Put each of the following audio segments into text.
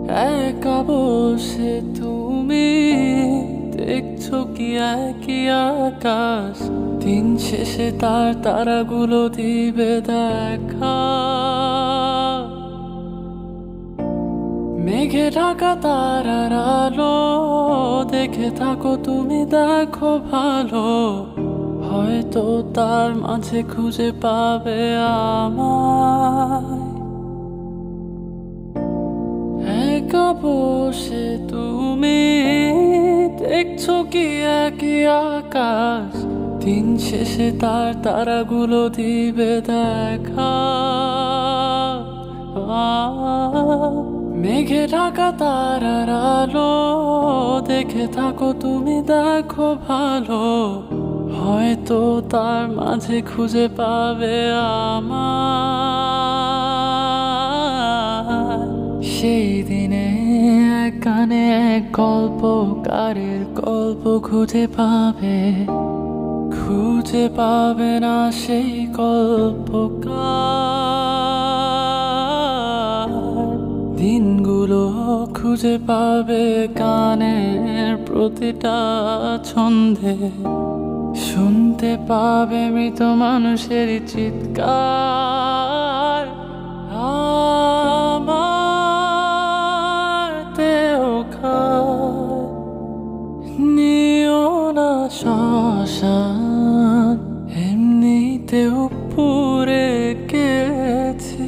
একা বসে তুমি দেখছো কি একই আকাশ, দিন শেষে তার তারাগুলো দিবে দেখা। মেঘে ঢাকা তারার আলো দেখে থাকো তুমি, দেখো ভালো, হয়তো তার মাঝে খুঁজে পাবে আমায়। একা বসে তুমি দেখছো কি একই আকাশ, দিন শেষে তার তারাগুলো দিবে দেখা। মেঘে ঢাকা তারার আলো দেখে থাকো তুমি, দেখো ভালো, হয়তো তার মাঝে খুঁজে পাবে আমায়। সেই দিনে এক কানে এক গল্পকারের গল্প খুঁজে পাবে না সেই গল্পকার। দিনগুলো খুঁজে পাবে গানের প্রতিটা ছন্দে, শুনতে পাবে মৃত মানুষের চিৎকার। আমার দেহ খায় নিও না শ্মশান, এমনিতেও পুড়ে গেছে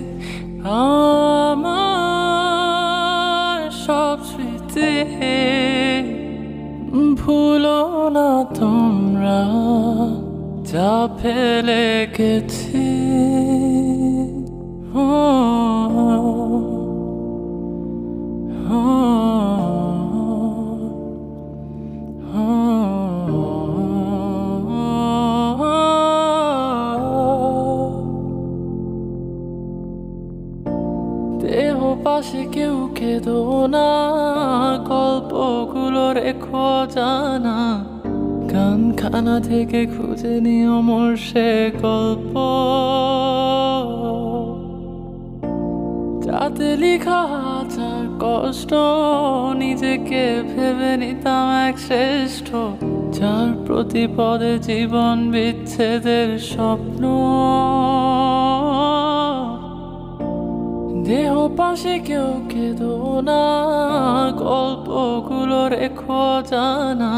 আমার সব স্মৃতি। ভুলো না তোমরা যা ফেলে গেছি। দেহ পাশে কেউ কেঁদো না, গল্পগুলো রেখো জানা, গানখানা থেকে খুঁজে নিও মোর সে গল্প, যাতে লিখা হাজার কষ্ট নিজেকে ভেবে নিতাম এক শ্রেষ্ঠ, যার প্রতি পদে জীবন বিচ্ছেদের স্বপ্ন। দেহ পাশে কেউ কেঁদো না, গল্পগুলো রেখো জানা,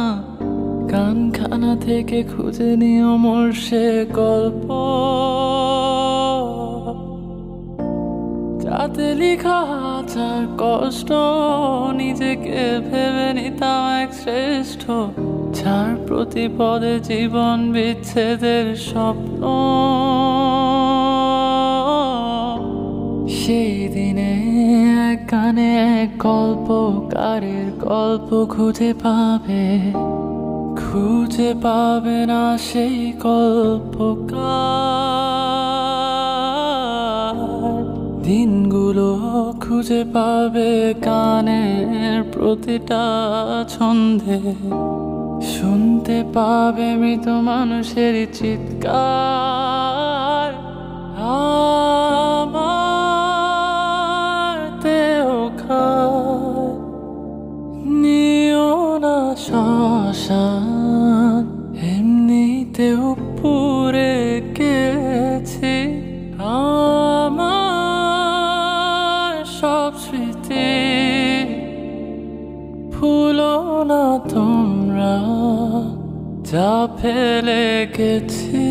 গানখানা থেকে খুঁজে নিও মোর সে গল্প, যাতে লিখা হাজার কষ্ট নিজেকে ভেবে নিতাম এক শ্রেষ্ঠ, যার প্রতি পদে জীবন বিচ্ছেদের স্বপ্ন। সেই দিনে এক কানে এক গল্পকারের গল্প খুঁজে পাবে না সেই গল্পকার। দিনগুলো খুঁজে পাবে গানের প্রতিটা ছন্দে, শুনতে পাবে মৃত মানুষের চিৎকার। আমার দেহ খায় নিও না শ্মশান, এমনিতেও পুড়ে গেছি আমার সব স্মৃতি। ভুলো না তোমরা যা ফেলে গেছি।